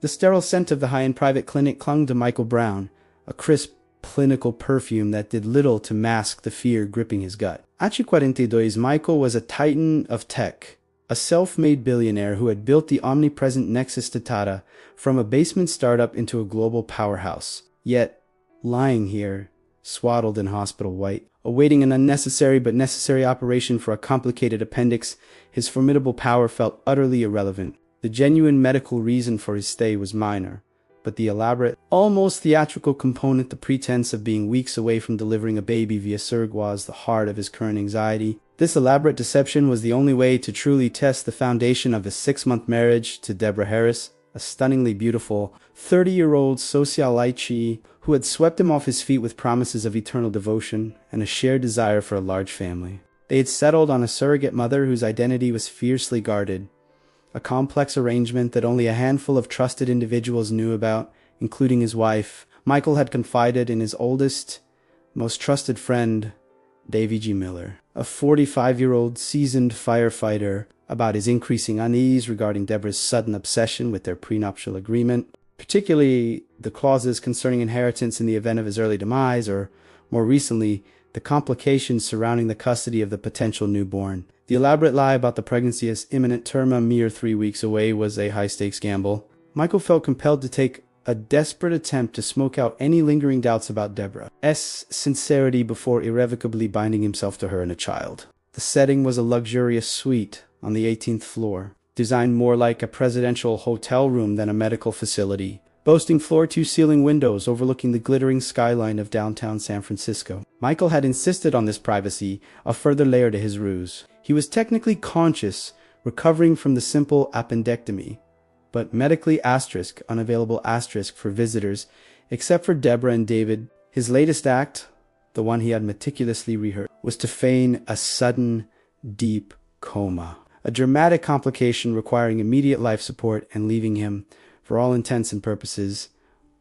The sterile scent of the high-end private clinic clung to Michael Brown, a crisp, clinical perfume that did little to mask the fear gripping his gut. At 42, Michael was a titan of tech, a self-made billionaire who had built the omnipresent Nexus to Tata from a basement startup into a global powerhouse. Yet, lying here, swaddled in hospital white, awaiting an unnecessary but necessary operation for a complicated appendix, his formidable power felt utterly irrelevant. The genuine medical reason for his stay was minor, but the elaborate, almost theatrical component, the pretense of being weeks away from delivering a baby via surrogate, was the heart of his current anxiety. This elaborate deception was the only way to truly test the foundation of his 6-month marriage to Deborah Harris, a stunningly beautiful 30-year-old socialite who had swept him off his feet with promises of eternal devotion and a shared desire for a large family. They had settled on a surrogate mother whose identity was fiercely guarded, a complex arrangement that only a handful of trusted individuals knew about, including his wife. Michael had confided in his oldest, most trusted friend, Davy G. Miller, a 45-year-old seasoned firefighter, about his increasing unease regarding Deborah's sudden obsession with their prenuptial agreement, particularly the clauses concerning inheritance in the event of his early demise, or, more recently, the complications surrounding the custody of the potential newborn. The elaborate lie about the pregnancy as imminent term a mere 3 weeks away was a high-stakes gamble. Michael felt compelled to take a desperate attempt to smoke out any lingering doubts about Deborah's sincerity before irrevocably binding himself to her and a child. The setting was a luxurious suite on the 18th floor, designed more like a presidential hotel room than a medical facility, boasting floor-to-ceiling windows overlooking the glittering skyline of downtown San Francisco. Michael had insisted on this privacy, a further layer to his ruse. He was technically conscious, recovering from the simple appendectomy, but medically unavailable for visitors, except for Deborah and David. His latest act, the one he had meticulously rehearsed, was to feign a sudden, deep coma, a dramatic complication requiring immediate life support and leaving him, for all intents and purposes,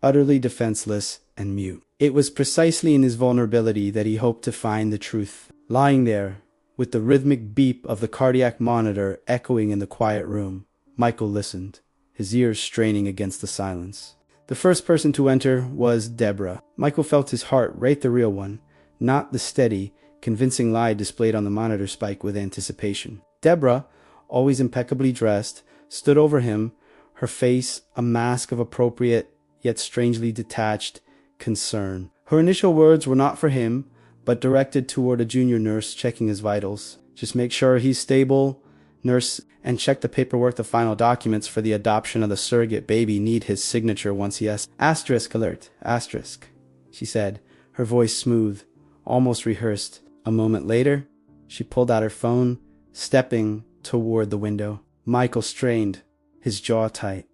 utterly defenseless and mute. It was precisely in his vulnerability that he hoped to find the truth. Lying there, with the rhythmic beep of the cardiac monitor echoing in the quiet room, Michael listened, his ears straining against the silence. The first person to enter was Deborah. Michael felt his heart rate the real one, not the steady, convincing lie displayed on the monitor spike with anticipation. Deborah, always impeccably dressed, stood over him, her face a mask of appropriate, yet strangely detached, concern. Her initial words were not for him, but directed toward a junior nurse checking his vitals. Just make sure he's stable, nurse, and check the paperwork. The final documents for the adoption of the surrogate baby need his signature once he has asterisk alert, asterisk, she said, her voice smooth, almost rehearsed. A moment later, she pulled out her phone, stepping toward the window. Michael strained, his jaw tight.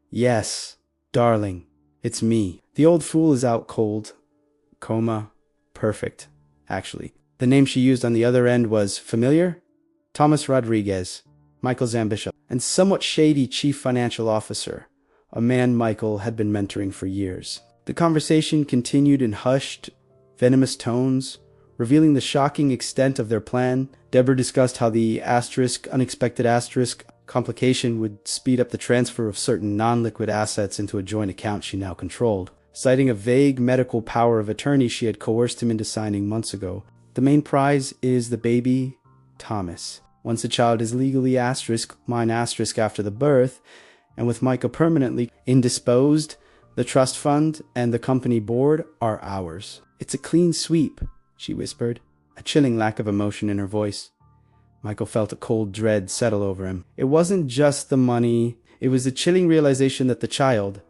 Yes, darling, it's me. The old fool is out cold. Coma. Perfect. Actually, the name she used on the other end was familiar? Thomas Rodriguez, Michael's ambitious and somewhat shady chief financial officer, a man Michael had been mentoring for years. The conversation continued in hushed, venomous tones, revealing the shocking extent of their plan. Deborah discussed how the unexpected complication would speed up the transfer of certain non-liquid assets into a joint account she now controlled, citing a vague medical power of attorney she had coerced him into signing months ago. The main prize is the baby, Thomas. Once the child is legally mine after the birth, and with Micah permanently indisposed, the trust fund and the company board are ours. It's a clean sweep, she whispered, a chilling lack of emotion in her voice. Michael felt a cold dread settle over him. It wasn't just the money, it was the chilling realization that the child,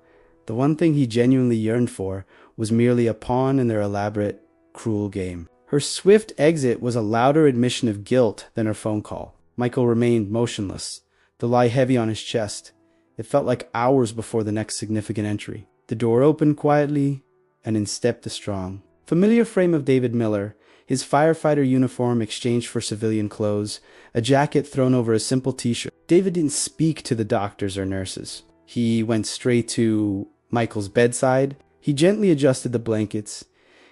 the one thing he genuinely yearned for, was merely a pawn in their elaborate, cruel game. Her swift exit was a louder admission of guilt than her phone call. Michael remained motionless, the lie heavy on his chest. It felt like hours before the next significant entry. The door opened quietly, and in stepped the strong, familiar frame of David Miller, his firefighter uniform exchanged for civilian clothes, a jacket thrown over a simple t-shirt. David didn't speak to the doctors or nurses. He went straight to Michael's bedside. He gently adjusted the blankets,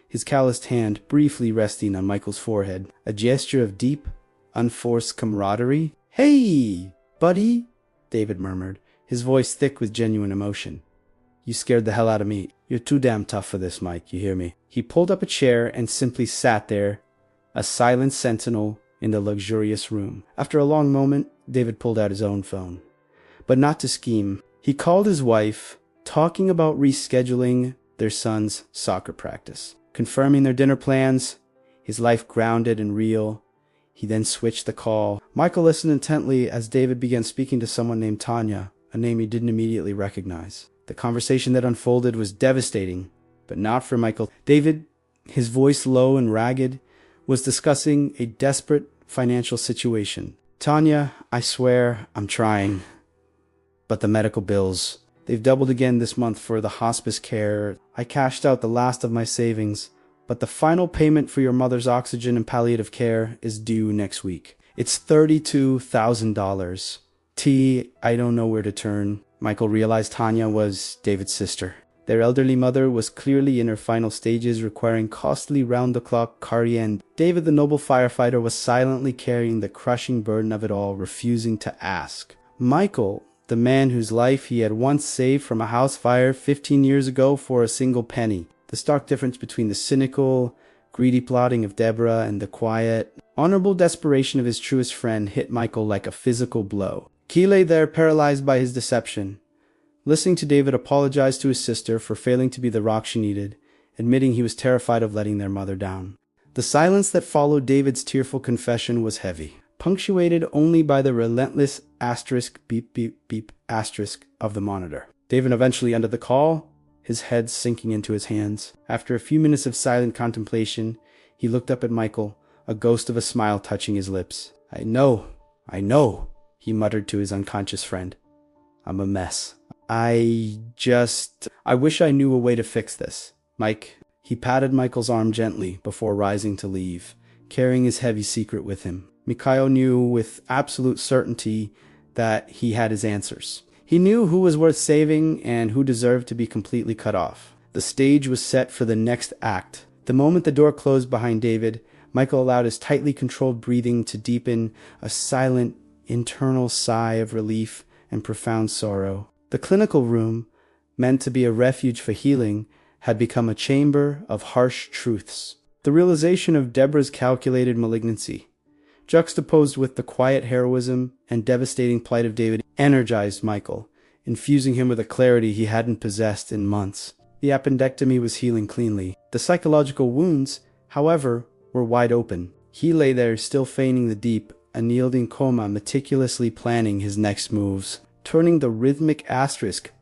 his calloused hand briefly resting on Michael's forehead, a gesture of deep, unforced camaraderie. "Hey, buddy," David murmured, his voice thick with genuine emotion. "You scared the hell out of me. You're too damn tough for this, Mike, you hear me?" He pulled up a chair and simply sat there, a silent sentinel in the luxurious room. After a long moment, David pulled out his own phone. But not to scheme. He called his wife, talking about rescheduling their son's soccer practice, confirming their dinner plans, his life grounded and real. He then switched the call. Michael listened intently as David began speaking to someone named Tanya, a name he didn't immediately recognize. The conversation that unfolded was devastating, but not for Michael. David, his voice low and ragged, was discussing a desperate financial situation. "Tanya, I swear I'm trying, but the medical bills, they've doubled again this month for the hospice care. I cashed out the last of my savings, but the final payment for your mother's oxygen and palliative care is due next week. It's $32,000. I don't know where to turn." Michael realized Tanya was David's sister. Their elderly mother was clearly in her final stages, requiring costly round-the-clock cardiac, and David, the noble firefighter, was silently carrying the crushing burden of it all, refusing to ask. Michael, the man whose life he had once saved from a house fire 15 years ago for a single penny. The stark difference between the cynical, greedy plotting of Deborah and the quiet, honorable desperation of his truest friend hit Michael like a physical blow. He lay there paralyzed by his deception, listening to David apologize to his sister for failing to be the rock she needed, admitting he was terrified of letting their mother down. The silence that followed David's tearful confession was heavy, punctuated only by the relentless asterisk beep beep beep asterisk of the monitor. David eventually ended the call, his head sinking into his hands. After a few minutes of silent contemplation, he looked up at Michael, a ghost of a smile touching his lips. I know, he muttered to his unconscious friend. "I'm a mess. I wish I knew a way to fix this. Mike." He patted Michael's arm gently before rising to leave, carrying his heavy secret with him. Mikhail knew with absolute certainty that he had his answers. He knew who was worth saving and who deserved to be completely cut off. The stage was set for the next act. The moment the door closed behind David, Michael allowed his tightly controlled breathing to deepen a silent, internal sigh of relief and profound sorrow. The clinical room, meant to be a refuge for healing, had become a chamber of harsh truths. The realization of Deborah's calculated malignancy, juxtaposed with the quiet heroism and devastating plight of David, energized Michael, infusing him with a clarity he hadn't possessed in months. The appendectomy was healing cleanly. The psychological wounds, however, were wide open. He lay there, still feigning the deep, unyielding coma, meticulously planning his next moves, turning the rhythmic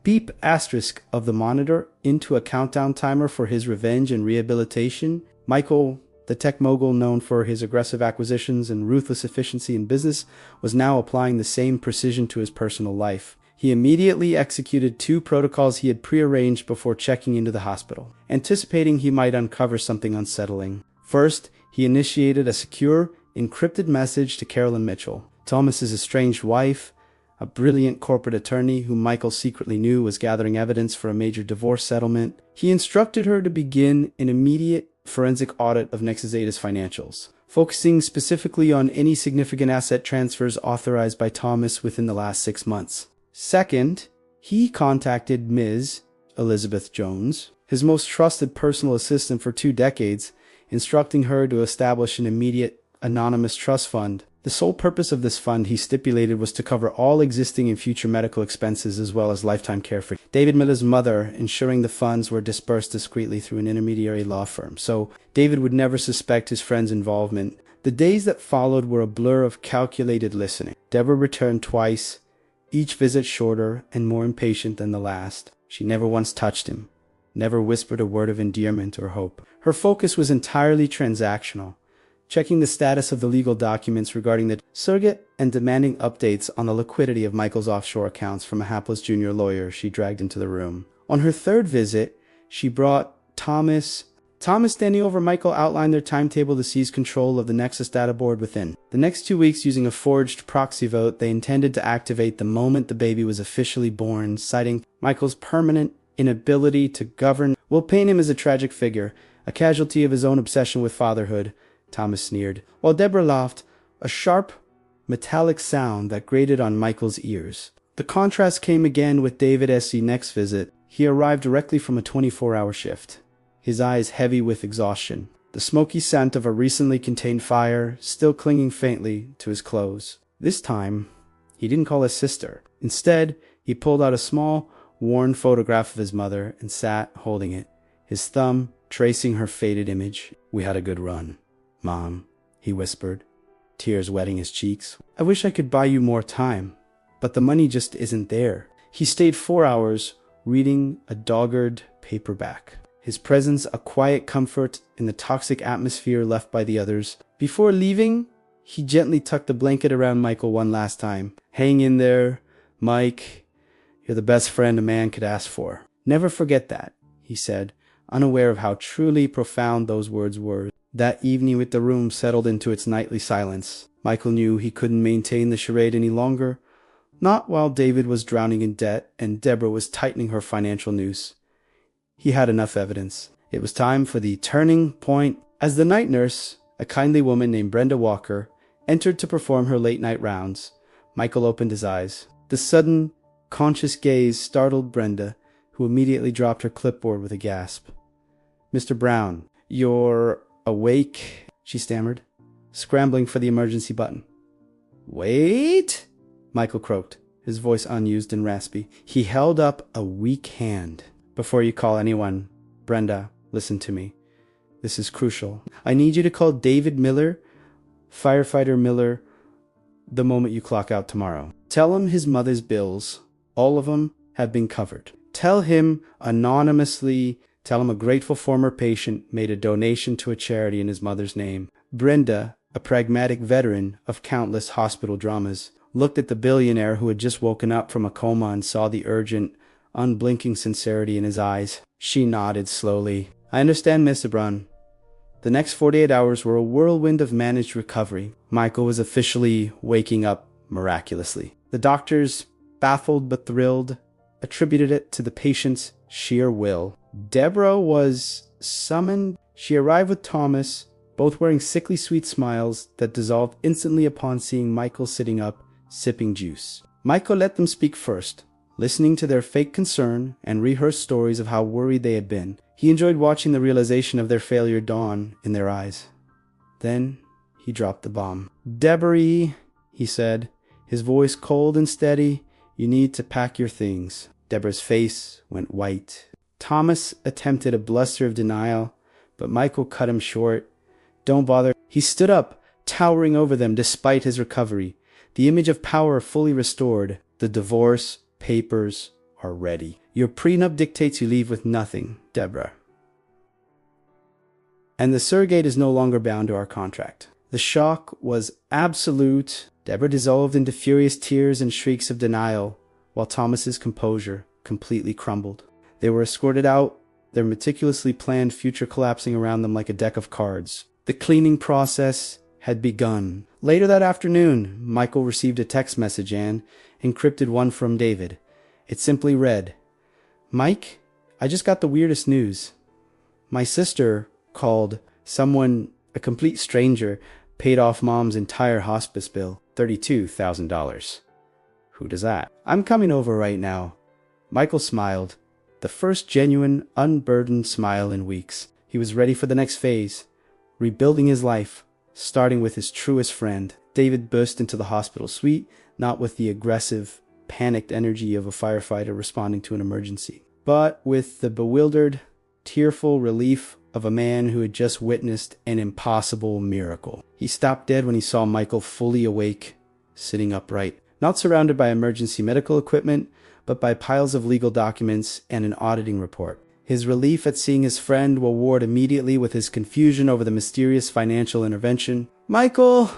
beep asterisk of the monitor into a countdown timer for his revenge and rehabilitation. Michael, the tech mogul known for his aggressive acquisitions and ruthless efficiency in business, was now applying the same precision to his personal life. He immediately executed 2 protocols he had prearranged before checking into the hospital, anticipating he might uncover something unsettling. First, he initiated a secure, encrypted message to Carolyn Mitchell, Thomas's estranged wife, a brilliant corporate attorney whom Michael secretly knew was gathering evidence for a major divorce settlement. He instructed her to begin an immediate forensic audit of Nexus financials, focusing specifically on any significant asset transfers authorized by Thomas within the last 6 months. Second, he contacted Ms. Elizabeth Jones, his most trusted personal assistant for 2 decades, instructing her to establish an immediate anonymous trust fund. The sole purpose of this fund, he stipulated, was to cover all existing and future medical expenses as well as lifetime care for David Miller's mother, ensuring the funds were dispersed discreetly through an intermediary law firm, so David would never suspect his friend's involvement. The days that followed were a blur of calculated listening. Deborah returned twice, each visit shorter and more impatient than the last. She never once touched him, never whispered a word of endearment or hope. Her focus was entirely transactional, checking the status of the legal documents regarding the surrogate and demanding updates on the liquidity of Michael's offshore accounts from a hapless junior lawyer she dragged into the room. On her 3rd visit, she brought Thomas. Standing over Michael, outlined their timetable to seize control of the Nexus data board within. The next 2 weeks, using a forged proxy vote, they intended to activate the moment the baby was officially born, citing Michael's permanent inability to govern. "We'll paint him as a tragic figure, a casualty of his own obsession with fatherhood," Thomas sneered, while Deborah laughed, a sharp, metallic sound that grated on Michael's ears. The contrast came again with David's next visit. He arrived directly from a 24-hour shift, his eyes heavy with exhaustion, the smoky scent of a recently contained fire still clinging faintly to his clothes. This time, he didn't call his sister. Instead, he pulled out a small, worn photograph of his mother and sat holding it, his thumb tracing her faded image. "We had a good run, Mom," he whispered, tears wetting his cheeks. "I wish I could buy you more time, but the money just isn't there." He stayed 4 hours, reading a dogged paperback, his presence a quiet comfort in the toxic atmosphere left by the others. Before leaving, he gently tucked the blanket around Michael one last time. "Hang in there, Mike. You're the best friend a man could ask for. Never forget that," he said, unaware of how truly profound those words were. That evening, with the room settled into its nightly silence, Michael knew he couldn't maintain the charade any longer. Not while David was drowning in debt and Deborah was tightening her financial noose. He had enough evidence. It was time for the turning point. As the night nurse, a kindly woman named Brenda Walker, entered to perform her late-night rounds, Michael opened his eyes. The sudden, conscious gaze startled Brenda, who immediately dropped her clipboard with a gasp. "Mr. Brown, you're awake," she stammered, scrambling for the emergency button. "Wait," Michael croaked, his voice unused and raspy. He held up a weak hand. "Before you call anyone, Brenda, listen to me. This is crucial. I need you to call David Miller, Firefighter Miller, the moment you clock out tomorrow. Tell him his mother's bills, all of them, have been covered. Tell him anonymously, tell him a grateful former patient made a donation to a charity in his mother's name." Brenda, a pragmatic veteran of countless hospital dramas, looked at the billionaire who had just woken up from a coma and saw the urgent, unblinking sincerity in his eyes. She nodded slowly. "I understand, Mr. Brown." The next 48 hours were a whirlwind of managed recovery. Michael was officially waking up miraculously. The doctors, baffled but thrilled, attributed it to the patient's sheer will. Deborah was summoned. She arrived with Thomas, both wearing sickly sweet smiles that dissolved instantly upon seeing Michael sitting up, sipping juice. Michael let them speak first, listening to their fake concern and rehearsed stories of how worried they had been. He enjoyed watching the realization of their failure dawn in their eyes. Then he dropped the bomb. "Deborah," he said, his voice cold and steady, "you need to pack your things." Deborah's face went white. Thomas attempted a bluster of denial, but Michael cut him short. "Don't bother." He stood up, towering over them despite his recovery, the image of power fully restored. "The divorce papers are ready. Your prenup dictates you leave with nothing, Deborah. And the surrogate is no longer bound to our contract." The shock was absolute. Deborah dissolved into furious tears and shrieks of denial, while Thomas's composure completely crumbled. They were escorted out, their meticulously planned future collapsing around them like a deck of cards. The cleaning process had begun. Later that afternoon, Michael received a text message, an encrypted one from David. It simply read, "Mike, I just got the weirdest news. My sister called. Someone, a complete stranger, paid off Mom's entire hospice bill, $32,000. Who does that? I'm coming over right now." Michael smiled, the first genuine, unburdened smile in weeks. He was ready for the next phase, rebuilding his life, starting with his truest friend. David burst into the hospital suite, not with the aggressive, panicked energy of a firefighter responding to an emergency, but with the bewildered, tearful relief of a man who had just witnessed an impossible miracle. He stopped dead when he saw Michael fully awake, sitting upright, not surrounded by emergency medical equipment, but by piles of legal documents and an auditing report. His relief at seeing his friend will ward immediately with his confusion over the mysterious financial intervention. "Michael,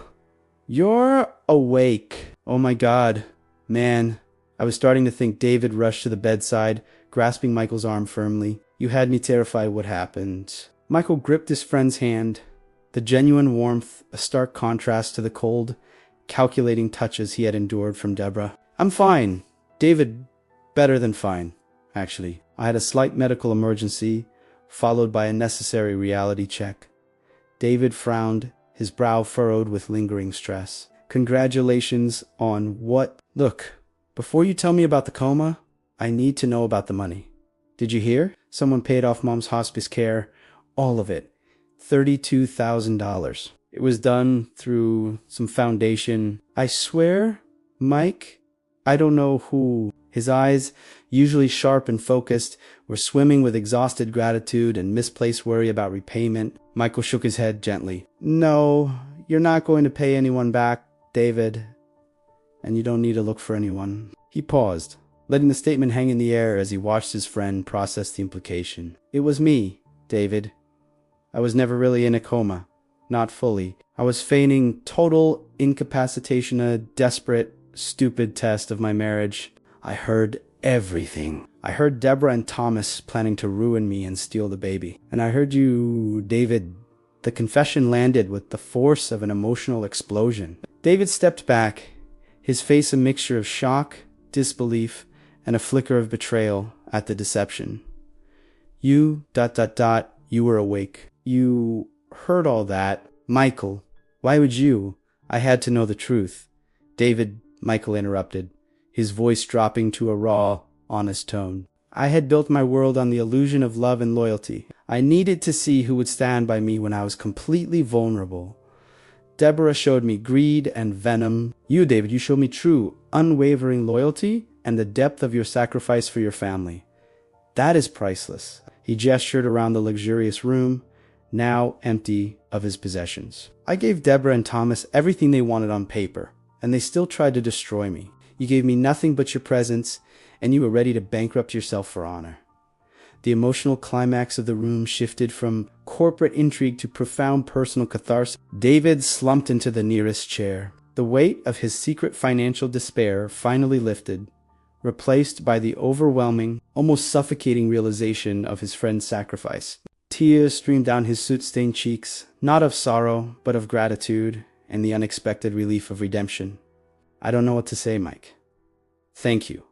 you're awake." Oh my God, man. I was starting to think David rushed to the bedside, grasping Michael's arm firmly. "You had me terrified. What happened?" Michael gripped his friend's hand, the genuine warmth a stark contrast to the cold, calculating touches he had endured from Deborah. "I'm fine. David, better than fine, actually. I had a slight medical emergency, followed by a necessary reality check." David frowned, his brow furrowed with lingering stress. "Congratulations on what? Look, Before you tell me about the coma, I need to know about the money. Did you hear? Someone paid off Mom's hospice care. All of it. $32,000. It was done through some foundation. I swear, Mike, I don't know who. His eyes, usually sharp and focused, were swimming with exhausted gratitude and misplaced worry about repayment. Michael shook his head gently. No, you're not going to pay anyone back, David. And you don't need to look for anyone. He paused, letting the statement hang in the air as he watched his friend process the implication. It was me, David. I was never really in a coma. Not fully. I was feigning total incapacitation, a desperate, stupid test of my marriage. I heard everything. I heard Deborah and Thomas planning to ruin me and steal the baby. And I heard you, David. The confession landed with the force of an emotional explosion. David stepped back, his face a mixture of shock, disbelief, and a flicker of betrayal at the deception. You, you were awake. You heard all that. Michael, why would you? I had to know the truth. David, Michael interrupted, his voice dropping to a raw, honest tone. I had built my world on the illusion of love and loyalty. I needed to see who would stand by me when I was completely vulnerable. Deborah showed me greed and venom. You, David, you showed me true, unwavering loyalty and the depth of your sacrifice for your family. That is priceless. He gestured around the luxurious room, now empty of his possessions. I gave Deborah and Thomas everything they wanted on paper, and they still tried to destroy me. You gave me nothing but your presence, and you were ready to bankrupt yourself for honor. The emotional climax of the room shifted from corporate intrigue to profound personal catharsis. David slumped into the nearest chair. The weight of his secret financial despair finally lifted, replaced by the overwhelming, almost suffocating realization of his friend's sacrifice. Tears streamed down his soot-stained cheeks, not of sorrow, but of gratitude and the unexpected relief of redemption. I don't know what to say, Mike. Thank you.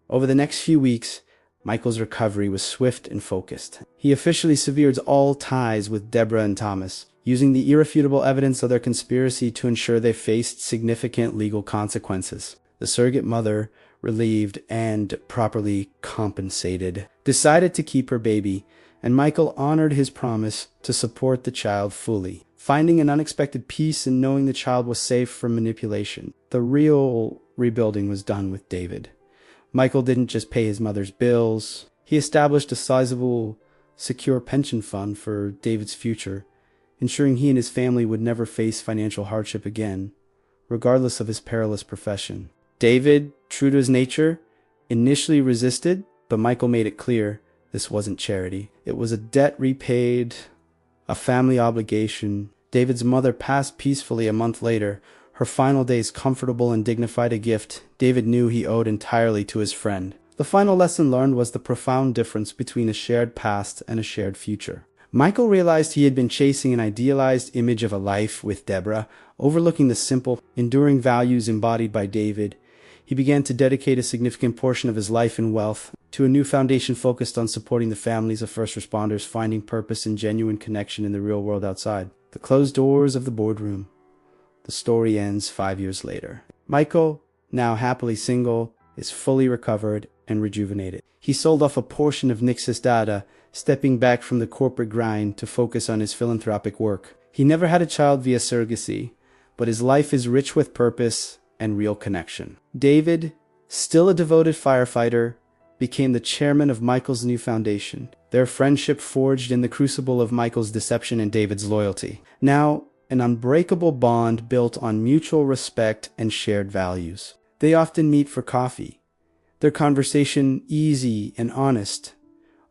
Over the next few weeks, Michael's recovery was swift and focused. He officially severed all ties with Deborah and Thomas, using the irrefutable evidence of their conspiracy to ensure they faced significant legal consequences. The surrogate mother, relieved and properly compensated, decided to keep her baby, and Michael honored his promise to support the child fully, finding an unexpected peace in knowing the child was safe from manipulation. The real rebuilding was done with David. Michael didn't just pay his mother's bills. He established a sizable, secure pension fund for David's future, ensuring he and his family would never face financial hardship again, regardless of his perilous profession. David, true to his nature, initially resisted, but Michael made it clear this wasn't charity. It was a debt repaid, a family obligation. David's mother passed peacefully a month later, her final days comfortable and dignified, a gift David knew he owed entirely to his friend. The final lesson learned was the profound difference between a shared past and a shared future. Michael realized he had been chasing an idealized image of a life with Deborah, overlooking the simple, enduring values embodied by David. He began to dedicate a significant portion of his life and wealth to a new foundation focused on supporting the families of first responders, finding purpose and genuine connection in the real world outside the closed doors of the boardroom. The story ends 5 years later. Michael, now happily single, is fully recovered and rejuvenated. He sold off a portion of Nix's data, stepping back from the corporate grind to focus on his philanthropic work. He never had a child via surrogacy, but his life is rich with purpose and real connection. David, still a devoted firefighter, became the chairman of Michael's new foundation, their friendship forged in the crucible of Michael's deception and David's loyalty. Now, an unbreakable bond built on mutual respect and shared values. They often meet for coffee, their conversation easy and honest,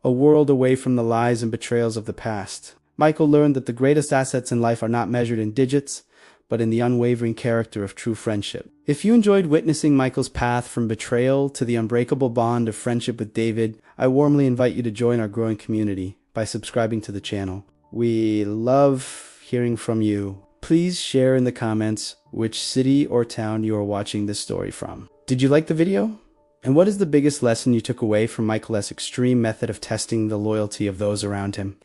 a world away from the lies and betrayals of the past. Michael learned that the greatest assets in life are not measured in digits, but in the unwavering character of true friendship. If you enjoyed witnessing Michael's path from betrayal to the unbreakable bond of friendship with David, I warmly invite you to join our growing community by subscribing to the channel. We love hearing from you. Please share in the comments which city or town you are watching this story from. Did you like the video? And what is the biggest lesson you took away from Michael's extreme method of testing the loyalty of those around him?